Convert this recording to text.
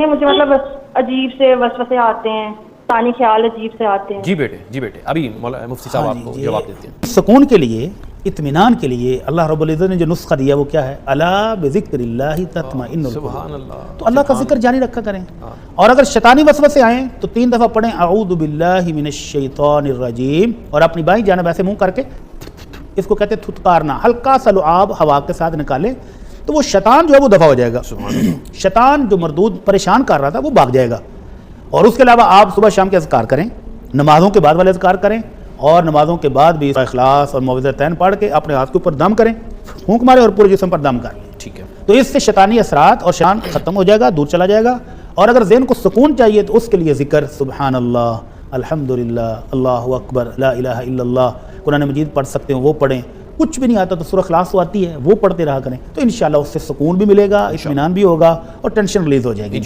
مجھے مطلب عجیب سے وسوسے آتے ہیں، ثانی خیال عجیب سے آتے ہیں۔ جی بیٹے ابھی مفتی صاحب آپ کو جواب دیتے ہیں۔ سکون کے لیے، اطمینان کے لیے اللہ رب العزت نے جو نسخہ دیا وہ کیا ہے؟ الا بذکر اللہ تطمئن القلوب۔ سبحان اللہ۔ تو اللہ کا ذکر جاری رکھا کریں، اور اگر شیطانی وسوسے آئیں تو 3 دفعہ پڑھیں اعوذ باللہ من الشیطان الرجیم، اور اپنی بائیں جانب ایسے منہ کر کے، اس کو کہتے ہیں تھتکارنا، ہلکا سا لعاب ہوا کے ساتھ نکالے تو وہ شیطان جو ہے وہ دفع ہو جائے گا۔ شیطان جو مردود پریشان کر رہا تھا وہ بھاگ جائے گا۔ اور اس کے علاوہ آپ صبح شام کے اذکار کریں، نمازوں کے بعد والے اذکار کریں، اور نمازوں کے بعد بھی اخلاص اور معوذتین پڑھ کے اپنے ہاتھ کے اوپر دم کریں، پھونک مارے اور پورے جسم پر دم کر لیں۔ ٹھیک ہے، تو اس سے شیطانی اثرات اور شیطان ختم ہو جائے گا، دور چلا جائے گا۔ اور اگر ذہن کو سکون چاہیے تو اس کے لیے ذکر سبحان اللہ، الحمدللہ، اللہ اکبر، لا الہ الا اللہ، قرآن مجید پڑھ سکتے ہیں وہ پڑھیں، کچھ بھی نہیں آتا تو سورہ اخلاص تو آتی ہے وہ پڑھتے رہا کریں، تو انشاءاللہ اس سے سکون بھی ملے گا، اطمینان بھی ہوگا اور ٹینشن ریلیز ہو جائے گی۔